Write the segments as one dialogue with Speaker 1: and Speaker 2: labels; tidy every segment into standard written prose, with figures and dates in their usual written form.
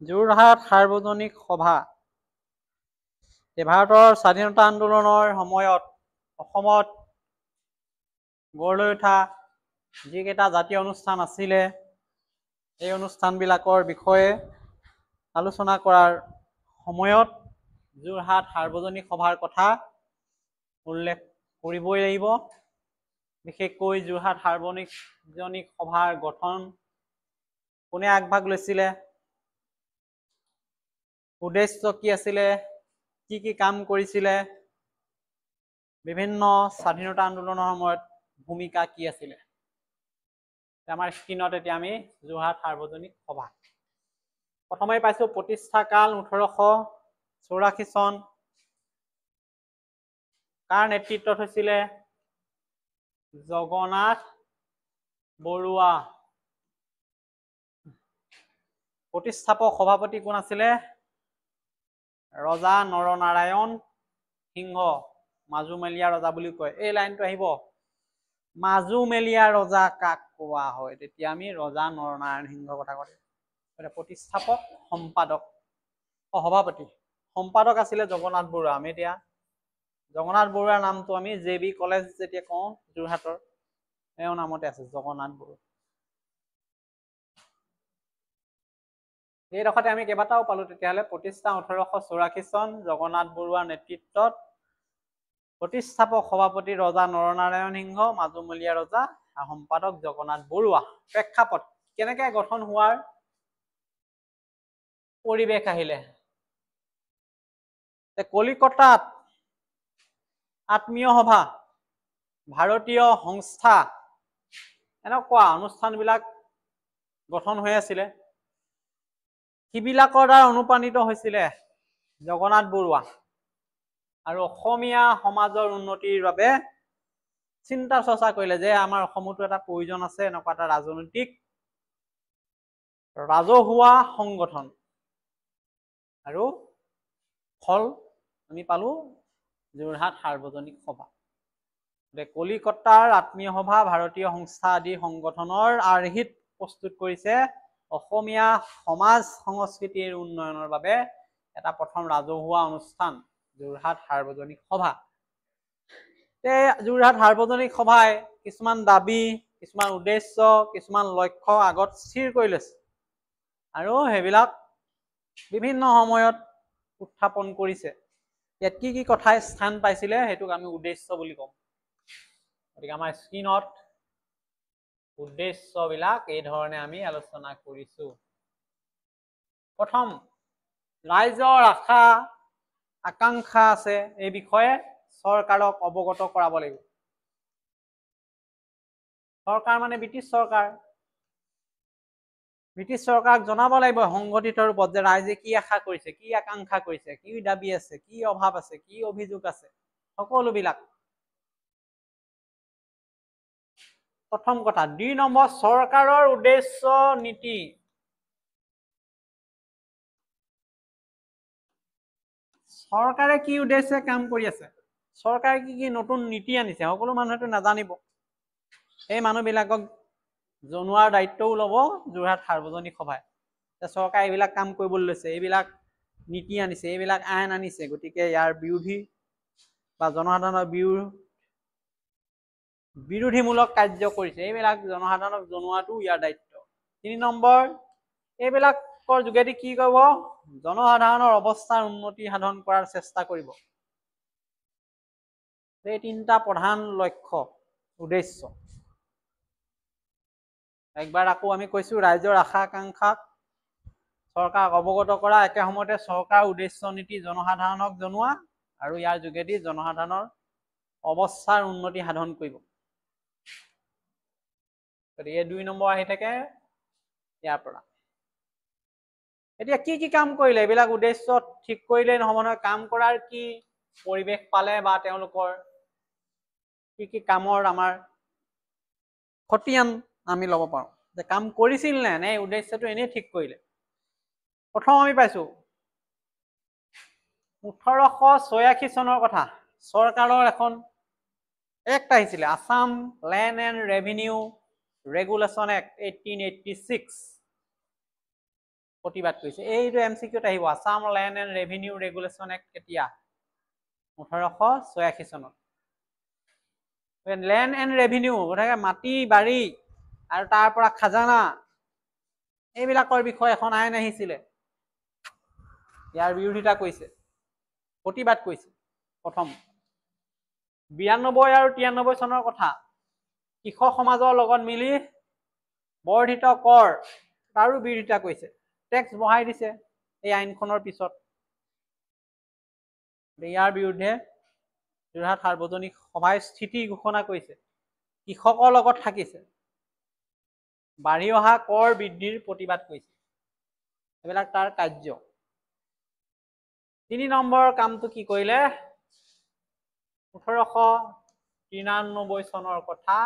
Speaker 1: যোৰহাট সাৰ্বজনিক সভা ভাৰতৰ স্বাধীনতা আন্দোলনৰ সময়ত অসমত গঢ় লৈ উঠা যিকেইটা জাতীয় অনুষ্ঠান আছিলে এই অনুষ্ঠানবিলাকৰ বিষয়ে আলোচনা কৰাৰ সময়ত যোৰহাট সাৰ্বজনিক সভাৰ কথা উল্লেখ কৰিবই লাগিব। বিশেষকৈ যোৰহাট সাৰ্বজনিক সভাৰ গঠন কোনে আগভাগ লৈছিলে, উদ্দেশ্য কি আছিলে, কি কাম কৰিছিলে, বিভিন্ন স্বাধীনতা আন্দোলনৰ সময়ত ভূমিকা কি আছিলে। আমাৰ স্ক্ৰীনত এতিয়া আমি যোৰহাট সাৰ্বজনিক সভা প্ৰথমে পাইছো প্ৰতিষ্ঠা কাল 1884 চন। কাৰ নেতৃত্বত হৈছিলে? জগন্নাথ বৰুৱা। প্ৰতিষ্ঠাপক সভাপতি কোন আছিলে? ৰজা নৰনাৰায়ণ সিংহ, মাজুমেলীয়া ৰজা বুলি কয়। এই লাইনটো আহিব, মাজুমেলীয়া ৰজা কাক কোৱা হয়? তেতিয়া আমি ৰজা নৰনাৰায়ণ সিংহৰ কথা কৈছো। প্ৰতিষ্ঠাপক, সম্পাদক, সভাপতি। সম্পাদক আছিলে জগন্নাথ বৰুৱা। আমি এতিয়া জগন্নাথ বৰুৱাৰ নামটো আমি JB কলেজ যেতিয়া কওঁ যোৰহাটৰ, এওঁৰ নামতে আছে জগন্নাথ বৰুৱা। এইডোখৰতে আমি কেইবাটাও পালো তেতিয়াহ'লে। প্ৰতিষ্ঠা 1884 চন, জগন্নাথ বৰুৱাৰ নেতৃত্বত। প্ৰতিষ্ঠাপক সভাপতি ৰজা নৰনাৰায়ণ সিংহ, মাজুমলীয়া ৰজা, সম্পাদক জগন্নাথ বৰুৱা। প্ৰেক্ষাপট কেনেকে গঠন হোৱাৰ পৰিৱেশ আহিলে? কলিকতাত আত্মীয় সভা, ভাৰতীয় সংস্থা, এনেকুৱা অনুষ্ঠানবিলাক গঠন হৈ আছিলে। সিবিলাকৰ দ্বাৰা অনুপ্ৰাণিত হৈছিলে জগন্নাথ বৰুৱা আৰু অসমীয়া সমাজৰ উন্নতিৰ বাবে চিন্তা চৰ্চা কৰিলে যে আমাৰ অসমতো এটা প্ৰয়োজন আছে এনেকুৱা এটা ৰাজনৈতিক ৰাজহুৱা সংগঠন। আৰু ফল আমি পালো যোৰহাট সাৰ্বজনিক সভা। কলিকতাৰ আত্মীয় সভা, ভাৰতীয় সংস্থা আদি সংগঠনৰ আৰ্হিত প্ৰস্তুত কৰিছে অসমীয়া সমাজ সংস্কৃতিৰ উন্নয়নৰ বাবে এটা প্ৰথম ৰাজহুৱা অনুষ্ঠান যোৰহাট সাৰ্বজনিক সভা। যোৰহাট সাৰ্বজনিক সভাই কিছুমান দাবী, কিছুমান উদ্দেশ্য, কিছুমান লক্ষ্য আগত স্থিৰ কৰি লৈছে আৰু সেইবিলাক বিভিন্ন সময়ত উত্থাপন কৰিছে। ইয়াত কি কথাই স্থান পাইছিলে সেইটোক আমি উদ্দেশ্য বুলি কওঁ। গতিকে আমাৰ স্ক্ৰীনত উদ্দেশ্যবিলাক এই ধৰণে আমি আলোচনা কৰিছো। প্ৰথম, ৰাইজৰ আশা আকাংক্ষা আছে, এই বিষয়ে চৰকাৰক অৱগত কৰাব লাগিব। চৰকাৰ মানে ব্ৰিটিছ চৰকাৰ। ব্ৰিটিছ চৰকাৰক জনাব লাগিব সংগঠিত ৰূপত যে ৰাইজে কি আশা কৰিছে, কি আকাংক্ষা কৰিছে, কি দাবী আছে, কি অভাৱ আছে, কি অভিযোগ আছে, সকলোবিলাক। প্ৰথম কথা। ২ নম্বৰ, চৰকাৰৰ উদ্দেশ্য নীতি। চৰকাৰে কি উদ্দেশ্যে কাম কৰি আছে, চৰকাৰে কি নতুন নীতি আনিছে, সকলো মানুহেতো নাজানিব। সেই মানুহবিলাকক জনোৱাৰ দায়িত্বও ল'ব যোৰহাট সাৰ্বজনিক সভাই। চৰকাৰে এইবিলাক কাম কৰিবলৈ লৈছে, এইবিলাক নীতি আনিছে, এইবিলাক আইন আনিছে, গতিকে ইয়াৰ বিৰোধী বা জনসাধাৰণৰ বিৰোধীমূলক কাৰ্য কৰিছে, এইবিলাক জনসাধাৰণক জনোৱাটো ইয়াৰ দায়িত্ব। ৩ নম্বৰ, এইবিলাকৰ যোগেদি কি কৰিব? জনসাধাৰণৰ অৱস্থাৰ উন্নতি সাধন কৰাৰ চেষ্টা কৰিব। এই 3টা প্ৰধান লক্ষ্য, উদ্দেশ্য। একবাৰ আকৌ আমি কৈছো, ৰাইজৰ আশা আকাংক্ষাক চৰকাৰক অৱগত কৰা, একে সময়তে চৰকাৰৰ উদ্দেশ্য নীতি জনসাধাৰণক জনোৱা আৰু ইয়াৰ যোগেদি জনসাধাৰণৰ অৱস্থাৰ উন্নতি সাধন কৰিব। গতিকে ২ নম্বৰ আহি থাকে ইয়াৰ পৰা। এতিয়া কি কাম কৰিলে? এইবিলাক উদ্দেশ্য ঠিক কৰিলে নহব নহয়, কাম কৰাৰ কি পৰিৱেশ পালে বা তেওঁলোকৰ কি কামৰ আমাৰ খতিয়ান আমি ল'ব পাৰো যে কাম কৰিছিল নে উদ্দেশ্যটো এনেই ঠিক কৰিলে। প্ৰথম আমি পাইছো 1886 চনৰ কথা, চৰকাৰৰ এখন এক্ট আহিছিলে, Assam land and revenue regulation act 1886। প্ৰতিবাদ কৰিছে। এইটো MCQত আহিব। Assam land and revenue regulation act কেতিয়া? 1886 চনত। লেণ্ড এণ্ড ৰেভিনিউ গতিকে মাটি বাৰী আৰু তাৰ পৰা খাজানা এইবিলাকৰ বিষয়ে এখন আইন আহিছিলে। ইয়াৰ বিৰোধিতা কৰিছে, প্ৰতিবাদ কৰিছে। প্ৰথম 92 আৰু 93 চনৰ কথা, কৃষক সমাজৰ লগত মিলি বৰ্ধিত কৰ তাৰো বিৰোধিতা কৰিছে, টেক্স বঢ়াই দিছে এই আইনখনৰ পিছত। ইয়াৰ বিৰুদ্ধে যোৰহাট সাৰ্বজনিক সভাই স্থিতি ঘোষণা কৰিছে, কৃষকৰ লগত থাকিছে, বাঢ়ি অহা কৰ বৃদ্ধিৰ প্ৰতিবাদ কৰিছে। এইবিলাক তাৰ কাৰ্য। 3 নম্বৰ কামটো কি কৰিলে? 1893 চনৰ কথা,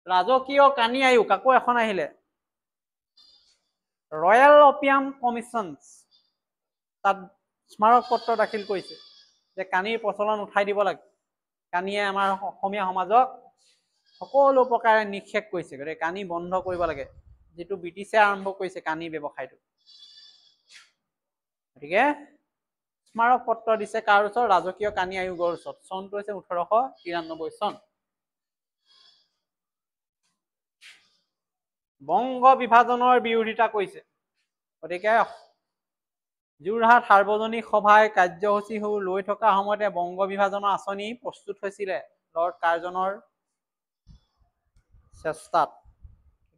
Speaker 1: ৰাজকীয় কানি আয়োগ আকৌ এখন আহিলে, ৰয়েল অপিয়াম কমিশ্যন, তাত স্মাৰক পত্ৰ দাখিল কৰিছে যে কানিৰ প্ৰচলন উঠাই দিব লাগে। কানিয়ে আমাৰ অসমীয়া সমাজক সকলো প্ৰকাৰে নিক্ষেপ কৰিছে, গতিকে কানি বন্ধ কৰিব লাগে, যিটো ব্ৰিটিছে আৰম্ভ কৰিছে কানি ব্যৱসায়টো। গতিকে স্মাৰক পত্ৰ দিছে কাৰ ওচৰত? ৰাজকীয় কানি আয়োগৰ ওচৰত। চনটো হৈছে 1893 চন। বংগ বিভাজনৰ বিৰোধিতা কৰিছে, গতিকে যোৰহাট সাৰ্বজনিক সভাই কাৰ্যসূচী লৈ থকা সময়তে বংগ বিভাজনৰ আঁচনি প্ৰস্তুত হৈছিলে লৰ্ড কাৰ্জনৰ চেষ্টাত।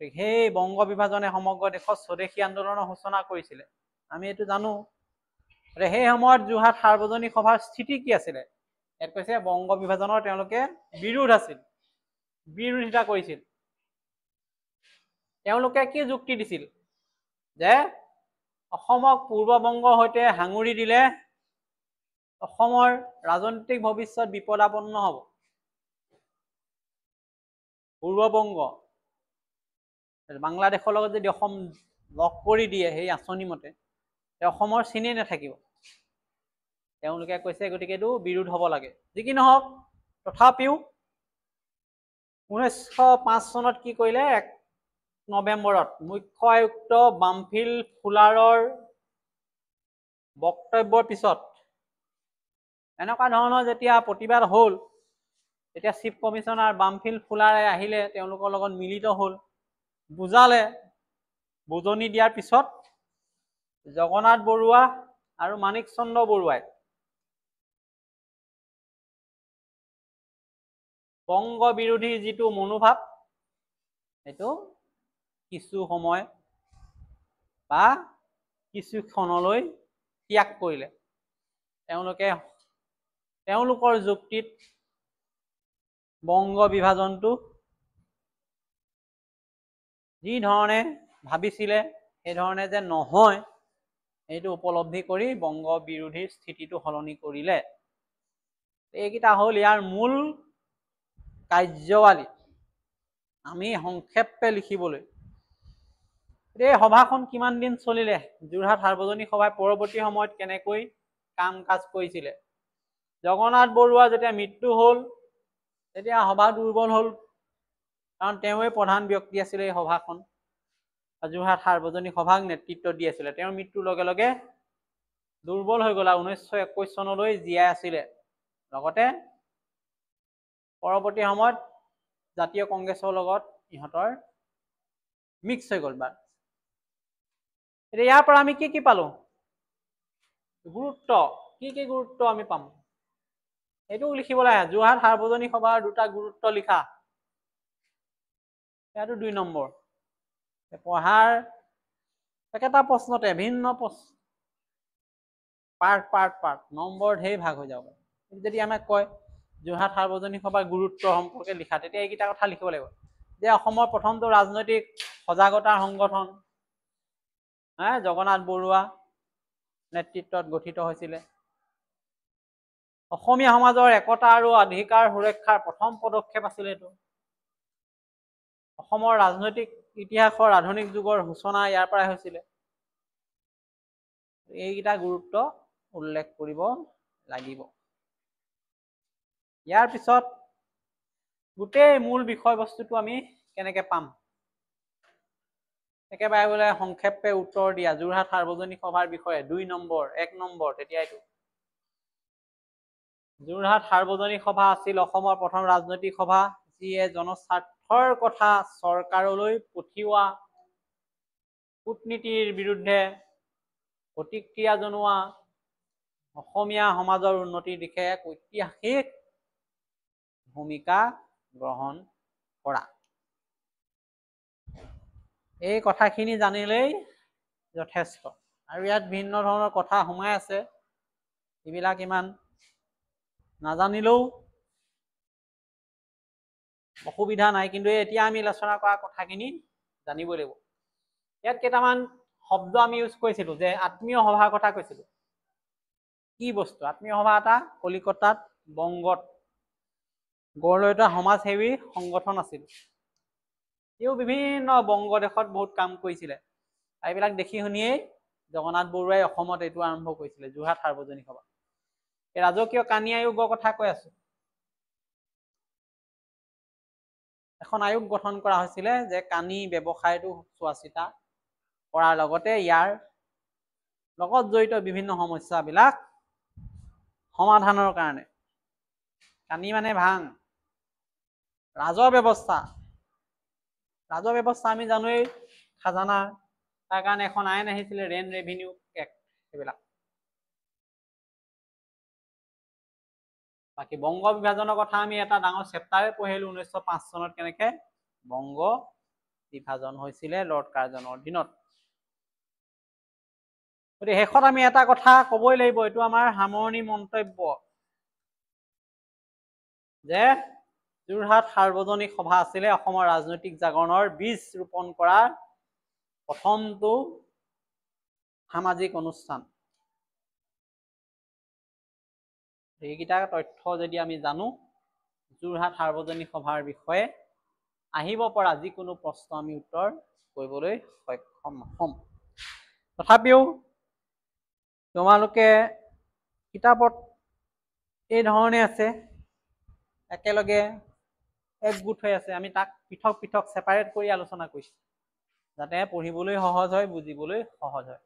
Speaker 1: সেই বংগ বিভাজনে সমগ্ৰ দেশত স্বদেশী আন্দোলনৰ সূচনা কৰিছিলে, আমি এইটো জানো। সেই সময়ত যোৰহাট সাৰ্বজনিক সভাৰ স্থিতি কি আছিলে? ইয়াত কৈছে বংগ বিভাজনৰ তেওঁলোকে বিৰোধ আছিল, বিৰোধিতা কৰিছিল। তেওঁলোকে কি যুক্তি দিছিল? যে অসমক পূৰ্ববংগৰ সৈতে সাঙুৰি দিলে অসমৰ ৰাজনৈতিক ভৱিষ্যত বিপদাপন্ন হ'ব। পূৰ্ববংগ বাংলাদেশৰ লগত যদি অসম লগ কৰি দিয়ে সেই আঁচনি মতে, অসমৰ চিনেই নাথাকিব। তেওঁলোকে কৈছে গতিকে এইটো বিৰোধ হ'ব লাগে। যি কি নহওক, তথাপিও 1905 চনত কি কৰিলে? 1 নৱেম্বৰত মুখ্য আয়ুক্ত বামফিল্ড ফুলাৰৰ বক্তব্যৰ পিছত এনেকুৱা ধৰণৰ যেতিয়া প্ৰতিবাদ হ'ল, তেতিয়া চিফ কমিশনাৰ বামফিল্ড ফুলাৰে আহিলে, তেওঁলোকৰ লগত মিলিত হ'ল, বুজালে। বুজনি দিয়াৰ পিছত জগন্নাথ বৰুৱা আৰু মাণিক চন্দ্ৰ বৰুৱাই বংগ বিৰোধী যিটো মনোভাৱ, সেইটো কিছু সময় বা কিছু ক্ষণলৈ ত্যাগ কৰিলে। তেওঁলোকে তেওঁলোকৰ যুক্তিত বংগ বিভাজনটো যি ধৰণে ভাবিছিলে সেই ধৰণে যে নহয়, এইটো উপলব্ধি কৰি বংগ বিৰোধীৰ স্থিতিটো সলনি কৰিলে। এইকেইটা হ'ল ইয়াৰ মূল কাৰ্যাৱলী। আমি সংক্ষেপে লিখিবলৈ, এই সভাখন কিমান দিন চলিলে? যোৰহাট সাৰ্বজনিক সভাই পৰৱৰ্তী সময়ত কেনেকৈ কাম কাজ কৰিছিলে? জগন্নাথ বৰুৱা যেতিয়া মৃত্যু হ'ল, তেতিয়া সভা দুৰ্বল হ'ল, কাৰণ তেওঁৱে প্ৰধান ব্যক্তি আছিলে এই সভাখন। যোৰহাট সাৰ্বজনিক সভাক নেতৃত্ব দি আছিলে। তেওঁৰ মৃত্যুৰ লগে লগে দুৰ্বল হৈ গ'ল আৰু 1921 চনলৈ জীয়াই আছিলে। লগতে পৰৱৰ্তী সময়ত জাতীয় কংগ্ৰেছৰ লগত ইহঁতৰ মিক্স হৈ গ'ল। এতিয়া ইয়াৰ পৰা আমি কি কি পালো? গুৰুত্ব, কি কি গুৰুত্ব আমি পাম? এইটো লিখিবলৈ আহে। যোৰহাট সাৰ্বজনিক সভাৰ 2টা গুৰুত্ব লিখা। ইয়াতো 2 নম্বৰ। পঢ়াৰ একেটা প্ৰশ্নতে ভিন্ন পাৰ্ট নম্বৰ ঢেৰ ভাগ হৈ যাব। যদি আমাক কয় যোৰহাট সাৰ্বজনিক সভাৰ গুৰুত্ব সম্পৰ্কে লিখা, তেতিয়া এইকেইটা কথা লিখিব লাগিব। যে অসমৰ প্ৰথমটো ৰাজনৈতিক সজাগতাৰ সংগঠন জগন্নাথ বৰুৱা নেতৃত্বত গঠিত হৈছিলে। অসমীয়া সমাজৰ একতা আৰু অধিকাৰ সুৰক্ষাৰ প্ৰথম পদক্ষেপ আছিলে এইটো। অসমৰ ৰাজনৈতিক ইতিহাসৰ আধুনিক যুগৰ সূচনা ইয়াৰ পৰাই হৈছিলে। এইকেইটা গুৰুত্ব উল্লেখ কৰিব লাগিব। ইয়াৰ পিছত গোটেই মূল বিষয়বস্তুটো আমি কেনেকে পাম? একেবাৰে বোলে সংক্ষেপে উত্তৰ দিয়া যোৰহাট সাৰ্বজনীন সভাৰ বিষয়ে 2 নম্বৰ 1 নম্বৰ তেতিয়া এইটো যোৰহাট সাৰ্বজনীন সভা আছিল অসমৰ প্ৰথম ৰাজনৈতিক সভা যিয়ে জনস্বাৰ্থৰ কথা চৰকাৰলৈ পঠিওৱা কূটনীতিৰ বিৰুদ্ধে প্ৰতিক্ৰিয়া জনোৱা অসমীয়া সমাজৰ উন্নতিৰ দিশে এক ঐতিহাসিক ভূমিকা গ্ৰহণ কৰা এই কথাখিনি জানিলেই যথেষ্ট আৰু ইয়াত ভিন্ন ধৰণৰ কথা সোমাই আছে এইবিলাক ইমান নাজানিলেও অসুবিধা নাই কিন্তু এতিয়া আমি আলোচনা কৰা কথাখিনি জানিব লাগিব ইয়াত কেইটামান শব্দ আমি ইউজ কৰিছিলো যে আত্মীয় সভাৰ কথা কৈছিলো কি বস্তু আত্মীয় সভা এটা কলিকতাত বংগত গঢ় লৈ উঠা সমাজসেৱী সংগঠন আছিল ইও বিভিন্ন বংগদেশত বহুত কাম কৰিছিলে এইবিলাক দেখি শুনিয়েই জগন্নাথ বৰুৱাই অসমত এইটো আৰম্ভ কৰিছিলে যোৰহাট সাৰ্বজনীন সভা এই ৰাজকীয় কানি আয়োগৰ কথা কৈ আছো এখন আয়োগ গঠন কৰা হৈছিলে যে কানি ব্যৱসায়টো চোৱা চিতা কৰাৰ লগতে ইয়াৰ লগত জড়িত বিভিন্ন সমস্যাবিলাক সমাধানৰ কাৰণে কানি মানে ভাং ৰাজহ ব্যৱস্থা আমি জানোৱেই খাজানা তাৰ কাৰণে এখন আইন আহিছিলে ৰেণ্ট ৰেভিনিউ এক্ট এইবিলাক বাকি বংগ বিভাজনৰ কথা আমি এটা ডাঙৰ চেপ্টাৰে পঢ়িলো 1905 চনত কেনেকে বংগ বিভাজন হৈছিলে লৰ্ড কাৰ্জনৰ অধীনত গতিকে শেষত আমি এটা কথা ক'বই লাগিব এইটো আমাৰ সামৰণি মন্তব্য যে যোৰহাট সাৰ্বজনীন সভা আছিলে অসমৰ ৰাজনৈতিক জাগৰণৰ বীজ ৰোপণ কৰা প্ৰথমটো সামাজিক অনুষ্ঠান এইকেইটা তথ্য যদি আমি জানো যোৰহাট সাৰ্বজনীন সভাৰ বিষয়ে আহিব পৰা যিকোনো প্ৰশ্ন আমি উত্তৰ কৰিবলৈ সক্ষম হ'ম তথাপিও তোমালোকে কিতাপত এই ধৰণে আছে একেলগে একগোট হৈ আছে আমি তাক পৃথক পৃথক সেপাৰেট কৰি আলোচনা কৰিছো যাতে পঢ়িবলৈ সহজ হয় বুজিবলৈ সহজ হয়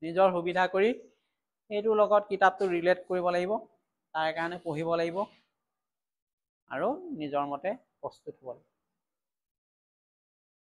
Speaker 1: নিজৰ সুবিধা কৰি এইটোৰ লগত কিতাপটো ৰিলেট কৰিব লাগিব তাৰ কাৰণে পঢ়িব লাগিব আৰু নিজৰ মতে প্ৰস্তুত হ'ব লাগিব